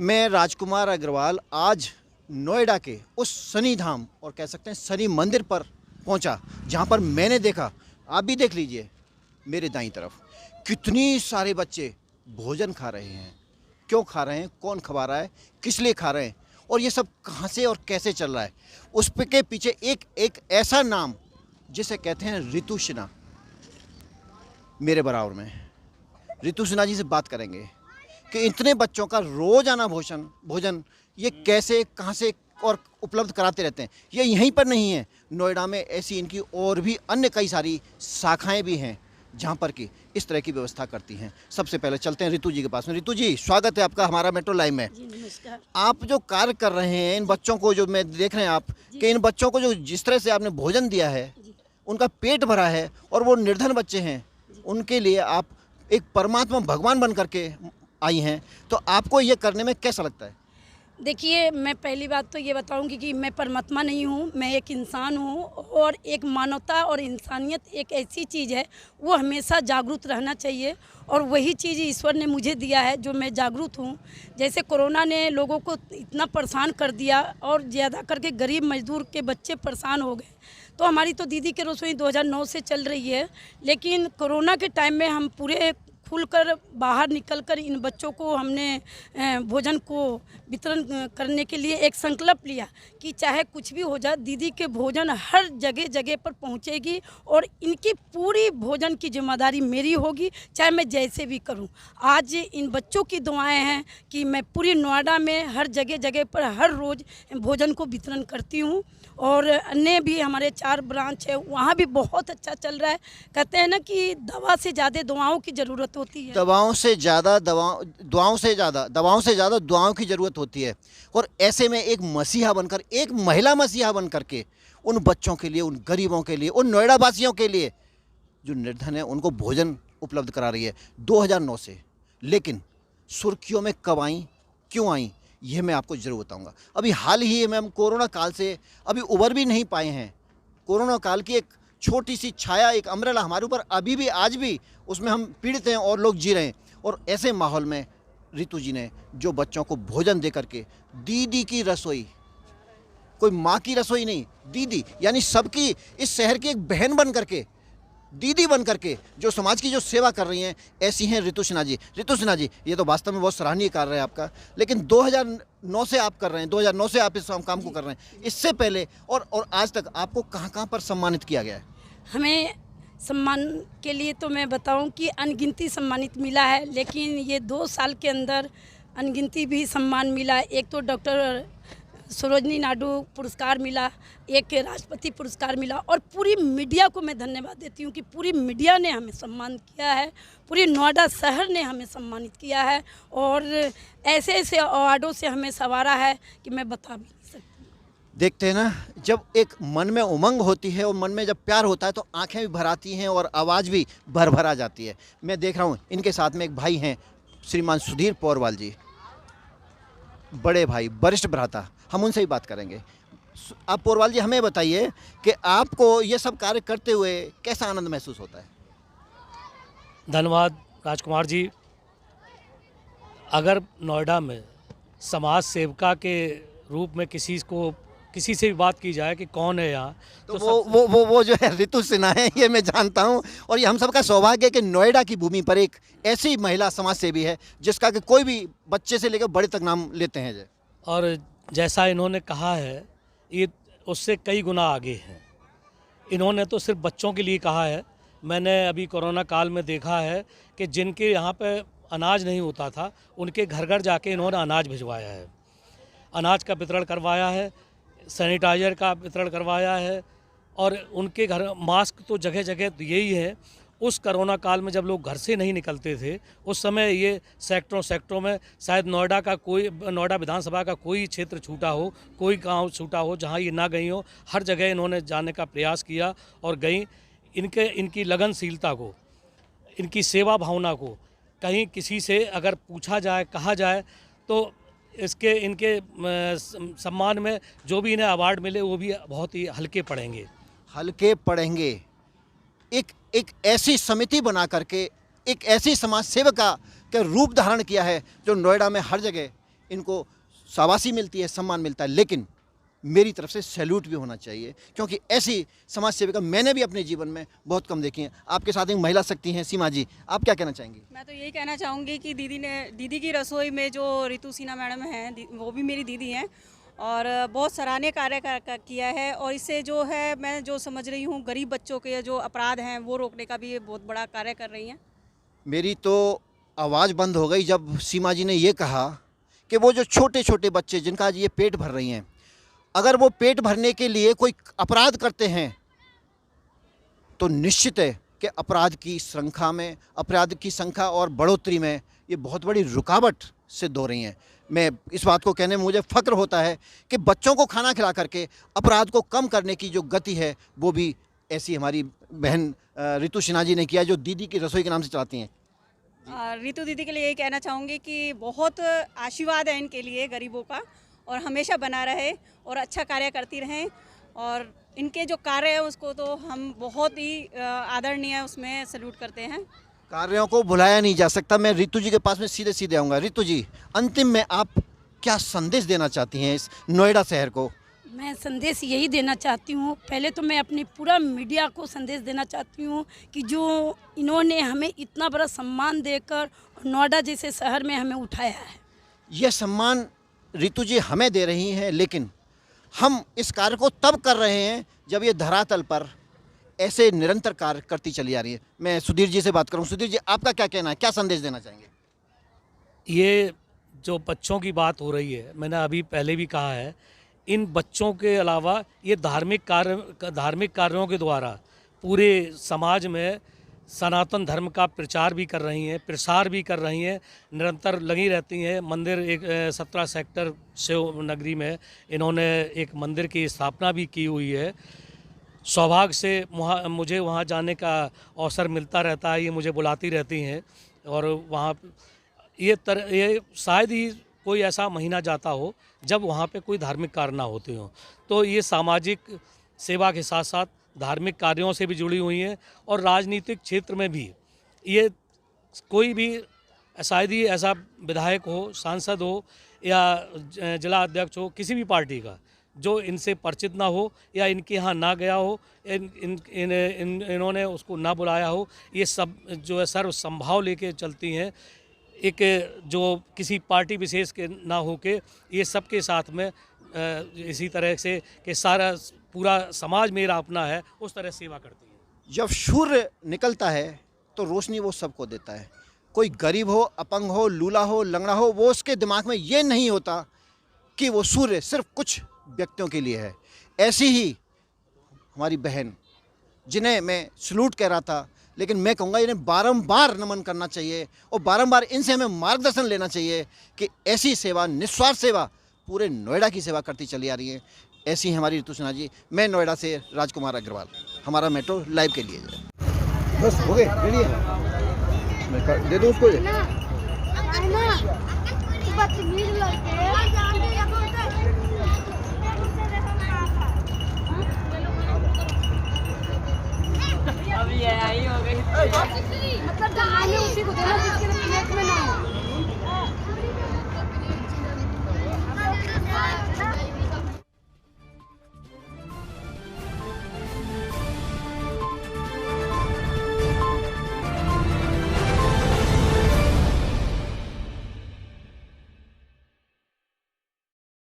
मैं राजकुमार अग्रवाल आज नोएडा के उस शनि धाम और कह सकते हैं शनि मंदिर पर पहुंचा, जहां पर मैंने देखा, आप भी देख लीजिए मेरे दाईं तरफ, कितनी सारे बच्चे भोजन खा रहे हैं। क्यों खा रहे हैं, कौन खवा रहा है, किस लिए खा रहे हैं और ये सब कहां से और कैसे चल रहा है, उस के पीछे एक ऐसा नाम जिसे कहते हैं रितु सिन्हा। मेरे बराबर में रितु सिन्हा जी से बात करेंगे कि इतने बच्चों का रोजाना भोजन ये कैसे, कहाँ से और उपलब्ध कराते रहते हैं। ये यहीं पर नहीं है, नोएडा में ऐसी इनकी और भी अन्य कई सारी शाखाएं भी हैं जहाँ पर कि इस तरह की व्यवस्था करती हैं। सबसे पहले चलते हैं रितु जी के पास में। रितु जी, स्वागत है आपका हमारा मेट्रो लाइव में। जी नमस्कार। आप जो कार्य कर रहे हैं, इन बच्चों को जो मैं देख रहे हैं आप कि इन बच्चों को जो जिस तरह से आपने भोजन दिया है, उनका पेट भरा है और वो निर्धन बच्चे हैं, उनके लिए आप एक परमात्मा भगवान बन करके आई हैं, तो आपको ये करने में कैसा लगता है? देखिए, मैं पहली बात तो ये बताऊंगी कि मैं परमात्मा नहीं हूँ, मैं एक इंसान हूँ और एक मानवता और इंसानियत एक ऐसी चीज़ है, वो हमेशा जागरूक रहना चाहिए और वही चीज़ ईश्वर ने मुझे दिया है जो मैं जागरूक हूँ। जैसे कोरोना ने लोगों को इतना परेशान कर दिया और ज़्यादा करके गरीब मजदूर के बच्चे परेशान हो गए, तो हमारी तो दीदी की रसोई 2009 से चल रही है, लेकिन कोरोना के टाइम में हम पूरे खुलकर बाहर निकलकर इन बच्चों को हमने भोजन को वितरण करने के लिए एक संकल्प लिया कि चाहे कुछ भी हो जाए, दीदी के भोजन हर जगह जगह पर पहुंचेगी और इनकी पूरी भोजन की जिम्मेदारी मेरी होगी, चाहे मैं जैसे भी करूं। आज इन बच्चों की दुआएं हैं कि मैं पूरी नोएडा में हर जगह जगह पर हर रोज़ भोजन को वितरण करती हूं और अन्य भी हमारे 4 ब्रांच है, वहाँ भी बहुत अच्छा चल रहा है। कहते हैं ना कि दवा से ज़्यादा दुआओं की ज़रूरत होती है। दवाओं से ज़्यादा दुआओं की ज़रूरत होती है। और ऐसे में एक मसीहा बनकर, एक महिला मसीहा बन करके उन बच्चों के लिए, उन गरीबों के लिए, उन नोएडा वासियों के लिए जो निर्धन है, उनको भोजन उपलब्ध करा रही है 2009 से। लेकिन सुर्खियों में कब आई, क्यों आई, यह मैं आपको ज़रूर बताऊंगा। अभी हाल ही में हम कोरोना काल से अभी उबर भी नहीं पाए हैं। कोरोना काल की एक छोटी सी छाया, एक अम्ब्रेला हमारे ऊपर अभी भी, आज भी उसमें हम पीड़ित हैं और लोग जी रहे हैं। और ऐसे माहौल में रितु जी ने जो बच्चों को भोजन दे करके, दीदी की रसोई, कोई माँ की रसोई नहीं, दीदी यानी सबकी, इस शहर की एक बहन बन करके, दीदी बन करके जो समाज की जो सेवा कर रही हैं, ऐसी हैं रितु सिन्हा जी। रितु सिन्हा जी, ये तो वास्तव में बहुत सराहनीय कार्य है आपका, लेकिन 2009 से आप कर रहे हैं, 2009 से आप इस काम को कर रहे हैं। इससे पहले और आज तक आपको कहाँ पर सम्मानित किया गया है? हमें सम्मान के लिए तो मैं बताऊं कि अनगिनती सम्मानित मिला है, लेकिन ये 2 साल के अंदर अनगिनती भी सम्मान मिला है। एक तो डॉक्टर सरोजनी नायडू पुरस्कार मिला, एक राष्ट्रपति पुरस्कार मिला और पूरी मीडिया को मैं धन्यवाद देती हूँ कि पूरी मीडिया ने हमें सम्मान किया है, पूरी नोएडा शहर ने हमें सम्मानित किया है और ऐसे ऐसे अवार्डों से हमें संवारा है कि मैं बता भी नहीं सकती। देखते हैं ना, जब एक मन में उमंग होती है और मन में जब प्यार होता है तो आंखें भी भर आती हैं और आवाज़ भी भर आ जाती है। मैं देख रहा हूँ इनके साथ में एक भाई हैं, श्रीमान सुधीर पौरवाल जी, बड़े भाई, वरिष्ठ भ्राता, हम उनसे ही बात करेंगे। आप पौरवाल जी, हमें बताइए कि आपको ये सब कार्य करते हुए कैसा आनंद महसूस होता है? धन्यवाद राजकुमार जी। अगर नोएडा में समाज सेविका के रूप में किसी से भी बात की जाए कि कौन है यहाँ, तो वो जो है रितु सिन्हा है, ये मैं जानता हूँ। और ये हम सबका सौभाग्य है कि नोएडा की भूमि पर एक ऐसी महिला समाज सेवी है जिसका कि कोई भी बच्चे से लेकर बड़े तक नाम लेते हैं। और जैसा इन्होंने कहा है, ये उससे कई गुना आगे हैं। इन्होंने तो सिर्फ बच्चों के लिए कहा है। मैंने अभी कोरोना काल में देखा है कि जिनके यहाँ पे अनाज नहीं होता था, उनके घर घर जाके इन्होंने अनाज भिजवाया है, अनाज का वितरण करवाया है, सैनिटाइज़र का वितरण करवाया है और उनके घर मास्क तो जगह जगह यही है। उस कोरोना काल में जब लोग घर से नहीं निकलते थे, उस समय ये सेक्टरों में शायद नोएडा विधानसभा का कोई क्षेत्र छूटा हो, कोई गांव छूटा हो जहां ये ना गई हो, हर जगह इन्होंने जाने का प्रयास किया और गई। इनकी लगनशीलता को, इनकी सेवा भावना को कहीं किसी से अगर पूछा जाए, कहा जाए, तो इनके सम्मान में जो भी इन्हें अवार्ड मिले वो भी बहुत ही हल्के पड़ेंगे। एक ऐसी समिति बना करके एक ऐसी समाज सेविका का रूप धारण किया है जो नोएडा में हर जगह इनको शाबाशी मिलती है, सम्मान मिलता है, लेकिन मेरी तरफ से सैल्यूट भी होना चाहिए, क्योंकि ऐसी समाज सेविका मैंने भी अपने जीवन में बहुत कम देखी हैं। आपके साथ एक महिला शक्ति हैं, सीमा जी, आप क्या कहना चाहेंगी? मैं तो यही कहना चाहूँगी कि दीदी की रसोई में जो रितु सिन्हा मैडम हैं, वो भी मेरी दीदी हैं और बहुत सराहनीय कार्य किया है। और इससे जो है, मैं जो समझ रही हूँ, गरीब बच्चों के जो अपराध हैं वो रोकने का भी ये बहुत बड़ा कार्य कर रही हैं। मेरी तो आवाज़ बंद हो गई जब सीमा जी ने ये कहा कि वो जो छोटे छोटे बच्चे जिनका आज ये पेट भर रही हैं, अगर वो पेट भरने के लिए कोई अपराध करते हैं तो निश्चित है कि अपराध की संख्या और बढ़ोतरी में ये बहुत बड़ी रुकावट सिद्ध हो रही हैं। मैं इस बात को कहने में मुझे फ़ख्र होता है कि बच्चों को खाना खिला करके अपराध को कम करने की जो गति है वो भी ऐसी हमारी बहन रितु सिन्हा जी ने किया, जो दीदी की रसोई के नाम से चलाती हैं। रितु दीदी के लिए यही कहना चाहूँगी कि बहुत आशीर्वाद है इनके लिए गरीबों का, और हमेशा बना रहे और अच्छा कार्य करती रहें। और इनके जो कार्य है उसको तो हम बहुत ही आदरणीय उसमें सैल्यूट करते हैं। कार्यों को भुलाया नहीं जा सकता। मैं रितु जी के पास में सीधे सीधे आऊँगा। रितु जी, अंतिम में आप क्या संदेश देना चाहती हैं इस नोएडा शहर को? मैं संदेश यही देना चाहती हूँ, पहले तो मैं अपनी पूरा मीडिया को संदेश देना चाहती हूँ कि जो इन्होंने हमें इतना बड़ा सम्मान देकर नोएडा जैसे शहर में हमें उठाया है। यह सम्मान रितु जी हमें दे रही हैं, लेकिन हम इस कार्य को तब कर रहे हैं जब ये धरातल पर ऐसे निरंतर कार्य करती चली आ रही है। मैं सुधीर जी से बात करूं। सुधीर जी, आपका क्या कहना है, क्या संदेश देना चाहेंगे? ये जो बच्चों की बात हो रही है, मैंने अभी पहले भी कहा है, इन बच्चों के अलावा ये धार्मिक कार्यों के द्वारा पूरे समाज में सनातन धर्म का प्रचार भी कर रही हैं, प्रसार भी कर रही हैं, निरंतर लगी रहती हैं। मंदिर 17 सेक्टर शिव नगरी में इन्होंने एक मंदिर की स्थापना भी की हुई है। सौभाग्य से मुझे वहाँ जाने का अवसर मिलता रहता है, ये मुझे बुलाती रहती हैं। और वहाँ ये शायद ही कोई ऐसा महीना जाता हो जब वहाँ पे कोई धार्मिक कार्य ना होते हों। तो ये सामाजिक सेवा के साथ साथ धार्मिक कार्यों से भी जुड़ी हुई हैं। और राजनीतिक क्षेत्र में भी ये कोई भी शायद ही ऐसा विधायक हो, सांसद हो या जिला अध्यक्ष हो किसी भी पार्टी का, जो इनसे परिचित ना हो या इनके यहाँ ना गया हो, इन्होंने उसको ना बुलाया हो। ये सब जो है सर्व संभाव लेके चलती हैं, एक जो किसी पार्टी विशेष के ना हो के ये सबके साथ में इसी तरह से कि सारा पूरा समाज मेरा अपना है, उस तरह सेवा करती है। जब सूर्य निकलता है तो रोशनी वो सबको देता है। कोई गरीब हो, अपंग हो, लूला हो, लंगड़ा हो, वो उसके दिमाग में ये नहीं होता कि वो सूर्य सिर्फ कुछ व्यक्तियों के लिए है। ऐसी ही हमारी बहन, जिन्हें मैं सलूट कह रहा था, लेकिन मैं कहूँगा इन्हें बारंबार नमन करना चाहिए और बारंबार इनसे हमें मार्गदर्शन लेना चाहिए कि ऐसी सेवा, निस्वार्थ सेवा पूरे नोएडा की सेवा करती चली आ रही है। ऐसी है हमारी रितु सिन्हा जी। मैं नोएडा से राजकुमार अग्रवाल, हमारा मेट्रो लाइव के लिए। बस हो गए, रेडी है, दे दो उसको।